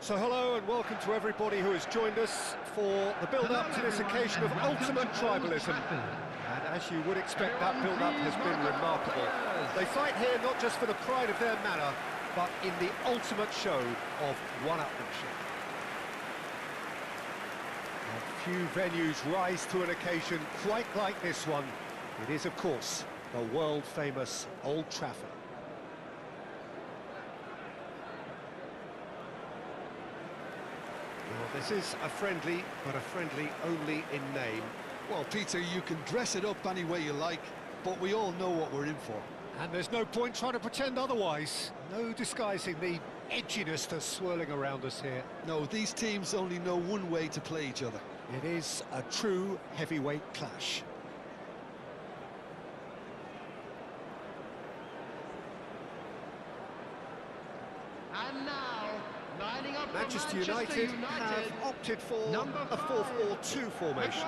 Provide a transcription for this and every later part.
So hello and welcome to everybody who has joined us for the build-up to this occasion of ultimate tribalism. And as you would expect, that build-up has been remarkable. They fight here not just for the pride of their manor, but in the ultimate show of one-upmanship. And few venues rise to an occasion quite like this one. It is, of course, the world-famous Old Trafford. Well, this is a friendly, but a friendly only in name. Well, Peter, you can dress it up any way you like, but we all know what we're in for. And there's no point trying to pretend otherwise. No disguising the edginess that's swirling around us here. No, these teams only know one way to play each other. It is a true heavyweight clash. And now, lining up Manchester United have opted for a 4-4-2 formation.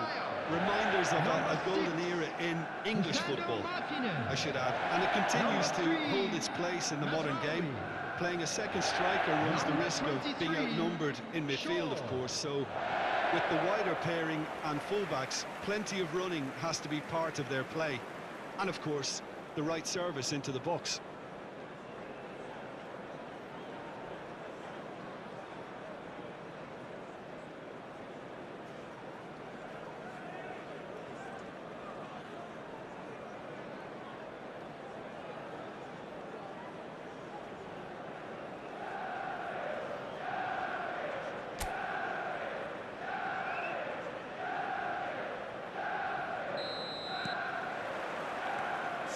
Reminders of a golden era in English football, I should add. And it continues to hold its place in the modern game. Playing a second striker runs the risk of being outnumbered in midfield, of course. So, with the wider pairing and fullbacks, plenty of running has to be part of their play. And, of course, the right service into the box.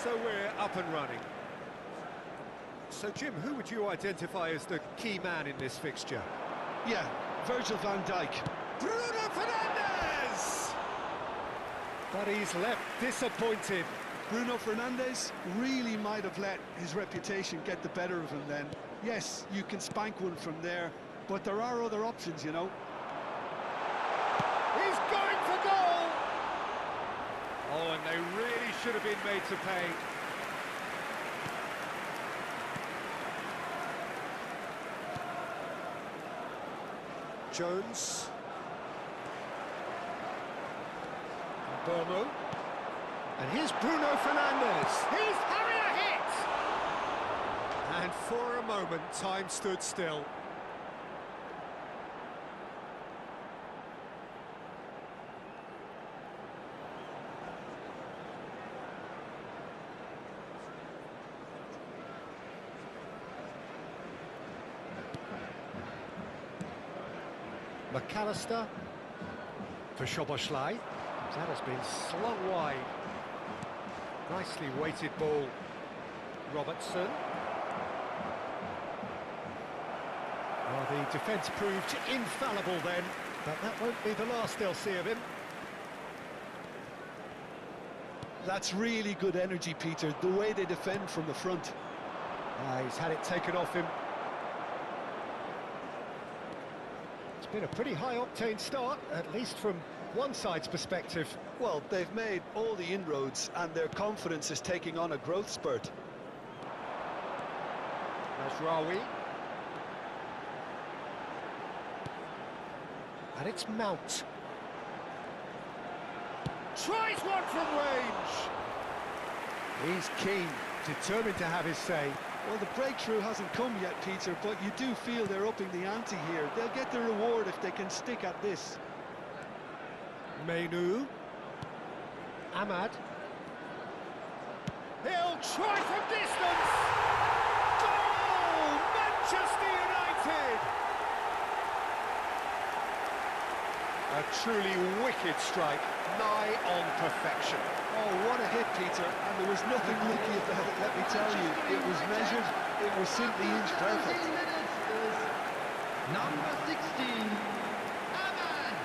So we're up and running. So Jim, who would you identify as the key man in this fixture? Yeah, Virgil van Dijk. Bruno Fernandes! But he's left disappointed. Bruno Fernandes really might have let his reputation get the better of him then. Yes, you can spank one from there, but there are other options, you know. He's going for goal! Oh, and they really should have been made to pay. Jones. Burmo. And here's Bruno Fernandes. He's having a hit! And for a moment, time stood still. McAllister for Szoboszlai. That has been slung wide. Nicely weighted ball. Robertson. Well, the defence proved infallible then, but that won't be the last they'll see of him. That's really good energy, Peter, the way they defend from the front. He's had it taken off him. It's been a pretty high-octane start, at least from one side's perspective. Well, they've made all the inroads and their confidence is taking on a growth spurt. Mazraoui. And it's Mount. Tries one from range! He's keen, determined to have his say. Well, the breakthrough hasn't come yet, Peter, but you do feel they're upping the ante here. They'll get the reward if they can stick at this. Menu. Ahmad. He'll try from distance! Goal! Manchester United! A truly wicked strike, nigh on perfection. Oh, what a hit, Peter, and there was nothing lucky about it, let me tell you. It was measured, it was simply inch perfect. Number 16, Ahmad.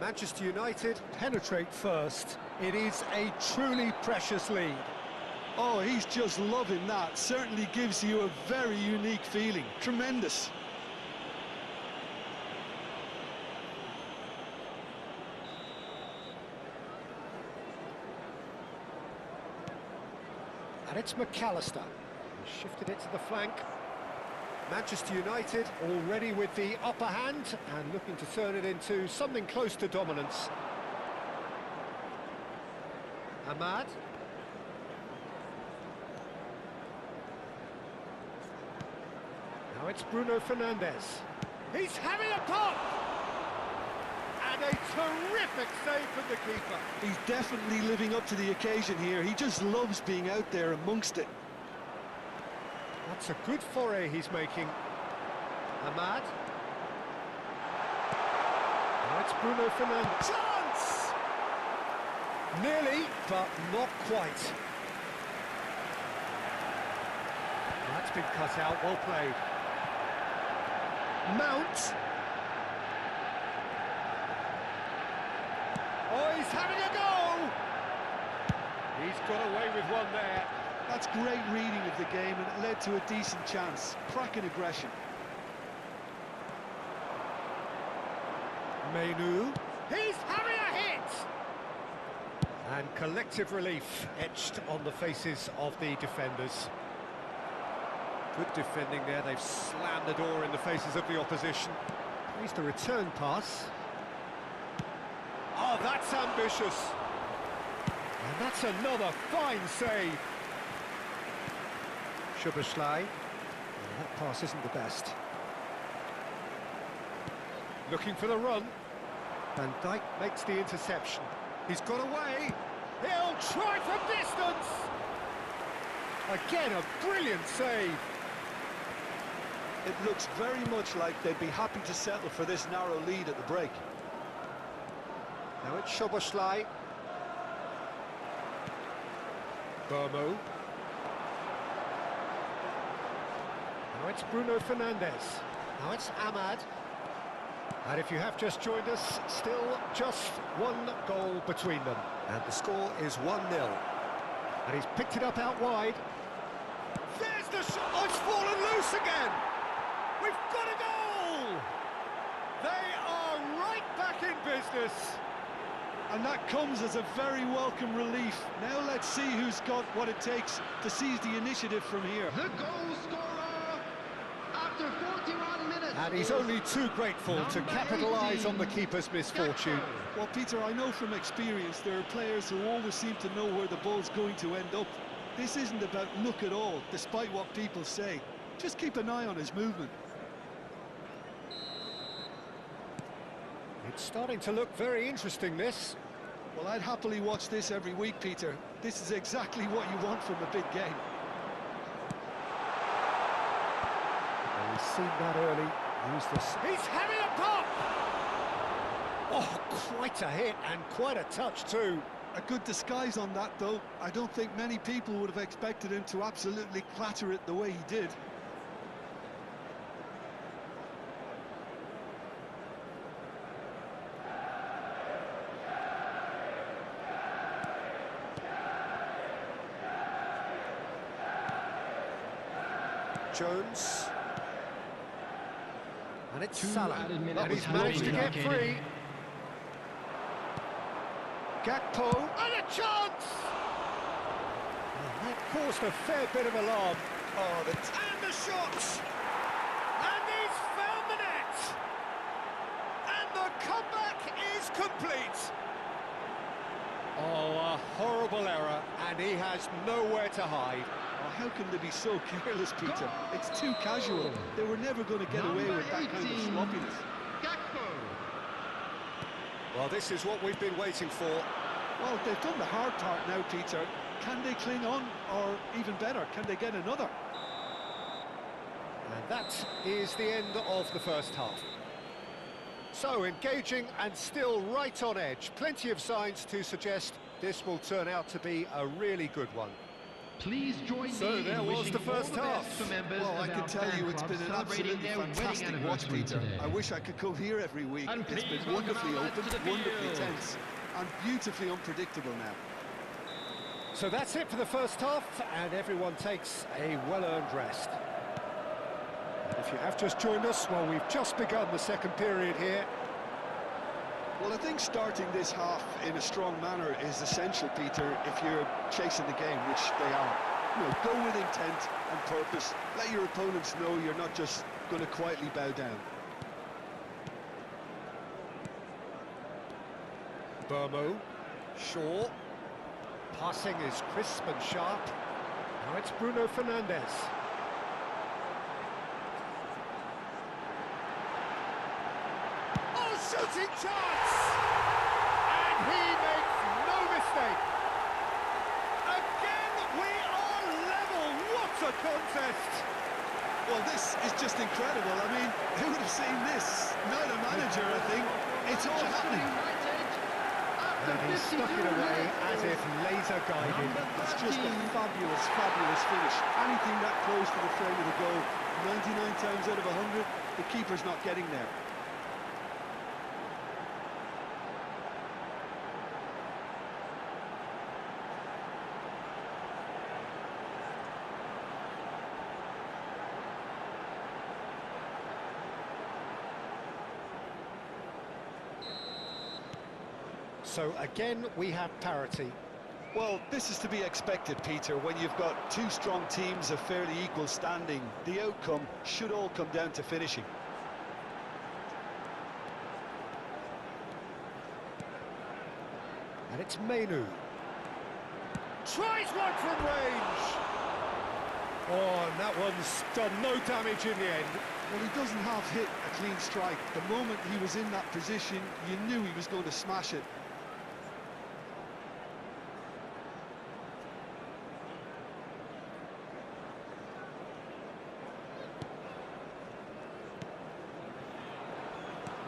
Manchester United penetrate first. It is a truly precious lead. Oh, he's just loving that. Certainly gives you a very unique feeling. Tremendous. And it's McAllister. He shifted it to the flank. Manchester United already with the upper hand and looking to turn it into something close to dominance. Ahmad. Now it's Bruno Fernandes. He's having a pop! And a terrific save from the keeper. He's definitely living up to the occasion here. He just loves being out there amongst it. That's a good foray he's making. Ahmad. Now it's Bruno Fernandes. Chance! Nearly, but not quite. That's been cut out, well played. Mount. Oh, he's having a go! He's got away with one there. That's great reading of the game, and it led to a decent chance. Cracking aggression. Menu. He's having a hit! And collective relief etched on the faces of the defenders. Good defending there, they've slammed the door in the faces of the opposition. Here's the return pass. Oh, that's ambitious. And that's another fine save. Szoboszlai. That pass isn't the best. Looking for the run. Van Dijk makes the interception. He's got away. He'll try from distance. Again, a brilliant save. It looks very much like they'd be happy to settle for this narrow lead at the break. Now it's Szoboszlai. Burmo. Now it's Bruno Fernandes. Now it's Ahmad. And if you have just joined us, still just one goal between them. And the score is 1-0. And he's picked it up out wide. There's the shot! Oh, it's fallen loose again! We've got a goal! They are right back in business. And that comes as a very welcome relief. Now let's see who's got what it takes to seize the initiative from here. The goal scorer after 41 minutes. And he's only too grateful to capitalise on the keeper's misfortune. Well, Peter, I know from experience there are players who always seem to know where the ball's going to end up. This isn't about luck at all, despite what people say. Just keep an eye on his movement. It's starting to look very interesting, this. Well, I'd happily watch this every week, Peter. This is exactly what you want from a big game. Well, he's seen that early. Use this. He's having a pop! Oh, quite a hit and quite a touch too. A good disguise on that, though. I don't think many people would have expected him to absolutely clatter it the way he did. Jones. And it's Salah. And he's managed to get free. Gakpo. And a chance! And that caused a fair bit of alarm. Oh, and the shot! And he's found the net! And the comeback is complete! Oh, a horrible error, and he has nowhere to hide. Oh, how can they be so careless, Peter? It's too casual. They were never going to get away with that kind of sloppiness. Well, this is what we've been waiting for. Well, they've done the hard part now, Peter. Can they cling on, or even better, can they get another? And that is the end of the first half. So, engaging and still right on edge. Plenty of signs to suggest this will turn out to be a really good one. Please join So me there in was wishing the first all the half. best to members Well, I of can our tell fan you it's club been an celebrating absolutely their wedding fantastic watch, anniversary Peter. today. I wish I could come here every week. And It's please been wonderfully welcome our lads open, to the wonderfully field. tense, and beautifully unpredictable now. So that's it for the first half, and everyone takes a well-earned rest. And if you have just joined us, well, we've just begun the second period here. Well, I think starting this half in a strong manner is essential, Peter, if you're chasing the game, which they are. You know, go with intent and purpose. Let your opponents know you're not just going to quietly bow down. Burmo, Shaw, passing is crisp and sharp. Now it's Bruno Fernandes. Oh, shooting chance! And he makes no mistake. Again, we are level. What a contest! Well, this is just incredible. I mean, who would have seen this? Not a manager, I think. It's all happening. And he stuck it away as if laser guided. It's just a fabulous, fabulous finish. Anything that close to the frame of the goal, 99 times out of 100, the keeper's not getting there. So again, we have parity. Well, this is to be expected, Peter. When you've got two strong teams of fairly equal standing, the outcome should all come down to finishing. And it's Mainu. Tries one from range! Oh, and that one's done no damage in the end. Well, he doesn't half hit a clean strike. The moment he was in that position, you knew he was going to smash it.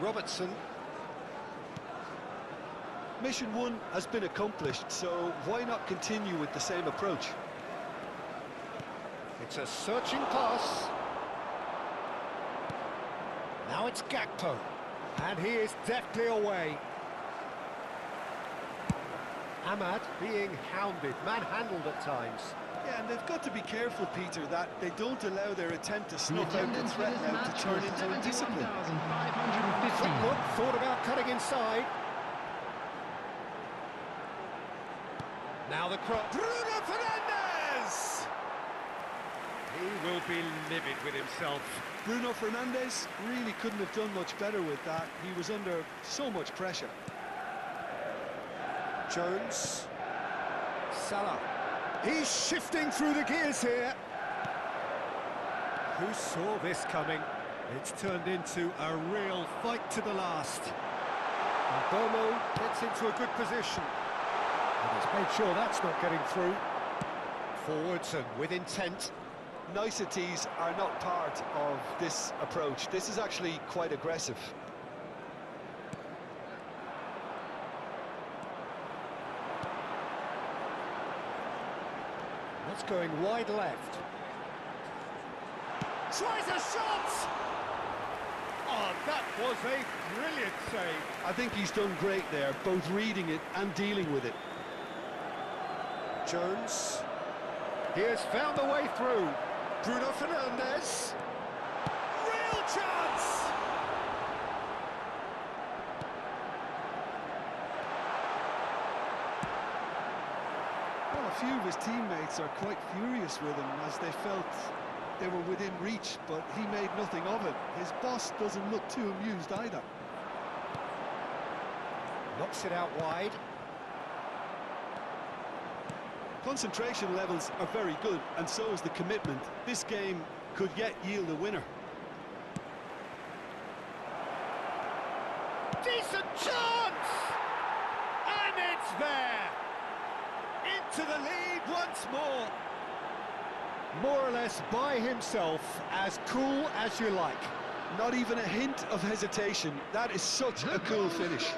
Robertson. Mission 1 has been accomplished, so why not continue with the same approach? It's a searching pass. Now it's Gakpo. And he is deftly away. Ahmad being hounded, manhandled at times. Yeah, and they've got to be careful, Peter, that they don't allow their attempt to snuff out the threat now to turn into a discipline. Look, thought about cutting inside. Now the cross. Bruno Fernandes! He will be livid with himself. Bruno Fernandes really couldn't have done much better with that. He was under so much pressure. Jones. Salah. He's shifting through the gears here. Who saw this coming? It's turned into a real fight to the last. And Burmo gets into a good position. And he's made sure that's not getting through. Forwards and with intent. Niceties are not part of this approach. This is actually quite aggressive. That's going wide left. Tries a shot! Oh, that was a brilliant save. I think he's done great there, both reading it and dealing with it. Jones. He has found the way through. Bruno Fernandes. Real chance! Well, a few of his teammates are quite furious with him as they felt they were within reach, but he made nothing of it. His boss doesn't look too amused either. Knocks it out wide. Concentration levels are very good, and so is the commitment. This game could yet yield a winner. Decent chance! And it's there! Into the lead once more. More or less by himself, as cool as you like. Not even a hint of hesitation. That is such a cool finish.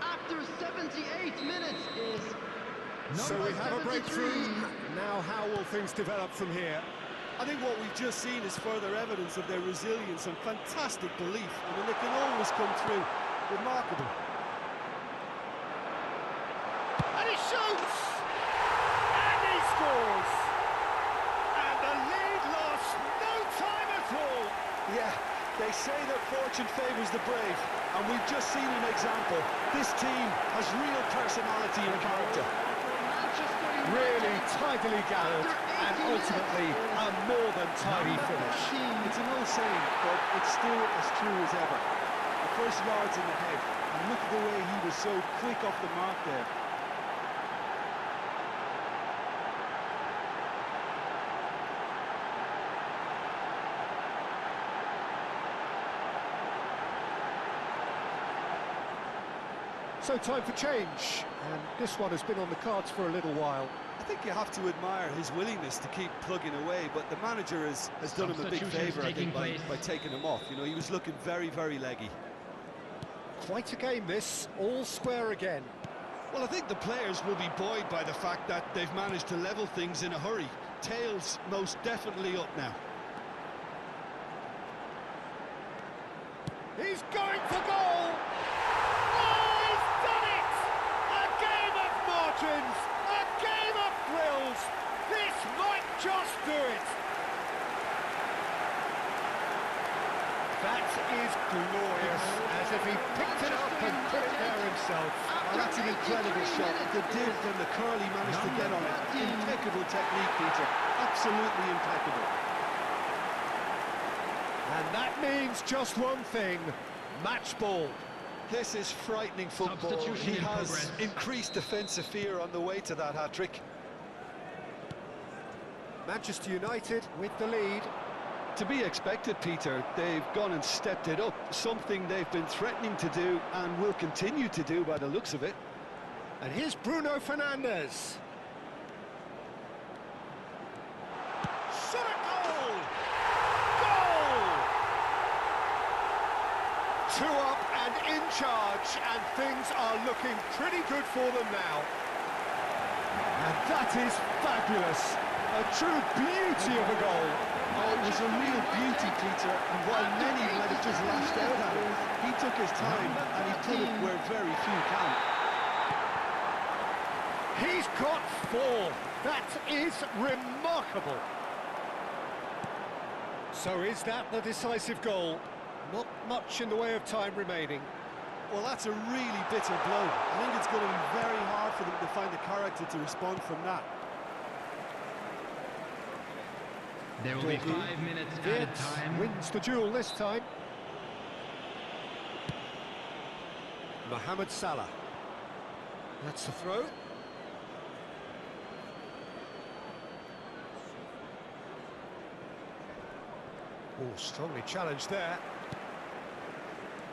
After 78 minutes is... So we have a breakthrough. Now how will things develop from here? I think what we've just seen is further evidence of their resilience and fantastic belief. I mean, they can always come through. Remarkable. And he shoots! And he scores! And the lead lost no time at all! Yeah, they say that fortune favours the brave, and we've just seen an example. This team has real personality and character. Really tidily gathered, and ultimately a more than tidy finish. It's an old saying, but it's still as true as ever. The first yard's in the head, and look at the way he was so quick off the mark there. So time for change, and this one has been on the cards for a little while. I think you have to admire his willingness to keep plugging away, but the manager has done him a big favour, I think, by taking him off. You know, he was looking very, very leggy. Quite a game this, all square again. Well, I think the players will be buoyed by the fact that they've managed to level things in a hurry. Tails most definitely up now. He's going for goal! Oh, he's done it! A game of margins! A game of thrills! This might just do it! That is glorious, as if he picked it up and put it there himself. Oh, that's an incredible shot. The div and the curl he managed to get on it. Impeccable technique, Peter. Absolutely impeccable. And that means just one thing, match ball. This is frightening football. He has increased defensive fear on the way to that hat-trick. Manchester United with the lead. To be expected, Peter. They've gone and stepped it up, something they've been threatening to do and will continue to do by the looks of it. And here's Bruno Fernandes. Shot a goal! Goal! 2 up and in charge, and things are looking pretty good for them now. And that is fabulous. A true beauty of a goal. Oh, it was a real beauty, Peter, and while many might have just lashed out at it, he took his time and he put it where very few can. He's got 4. That is remarkable. So is that the decisive goal? Not much in the way of time remaining. Well, that's a really bitter blow. I think it's going to be very hard for them to find the character to respond from that. There will be 5 minutes added time. Wins the duel this time. Mohamed Salah. That's the throw. Oh, strongly challenged there.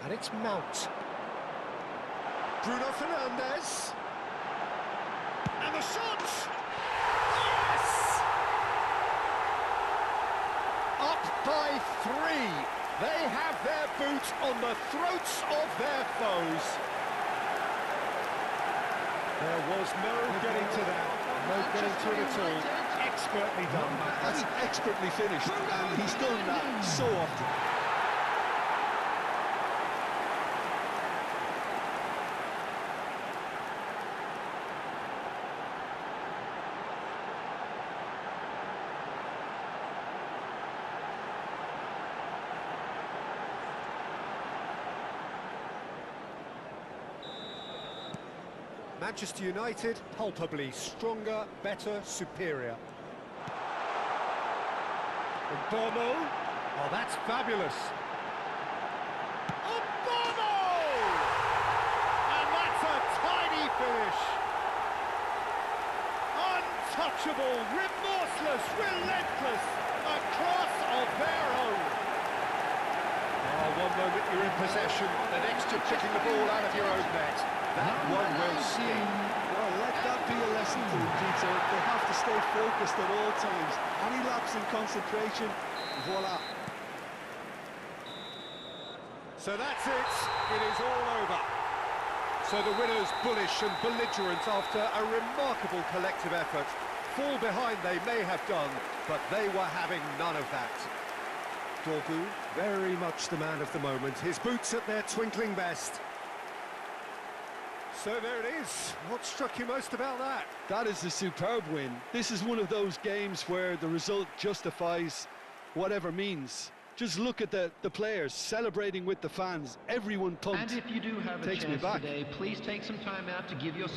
And it's Mount. Bruno Fernandes. And the shot! Yes! Up by 3. They have their boot on the throats of their foes. There was no getting to that. No getting to it at all. Expertly done. That's expertly finished, and he's done that so often. Manchester United, palpably stronger, better, superior. Bono. Oh, that's fabulous. Bono! And that's a tiny finish. Untouchable, remorseless, relentless, a class of their own. Oh, one moment you're in possession, the next you're kicking the ball out of your own net. That one will sting. Well, let that be a lesson to them, Peter. They have to stay focused at all times. Any lapse in concentration, voila. So that's it. It is all over. So the winners bullish and belligerent after a remarkable collective effort. Fall behind they may have done, but they were having none of that. Dorgu, very much the man of the moment. His boots at their twinkling best. So there it is. What struck you most about that? That is a superb win. This is one of those games where the result justifies whatever means. Just look at the players celebrating with the fans. Everyone pumped. And if you do have a Takes me chance back. today, please take some time out to give yourself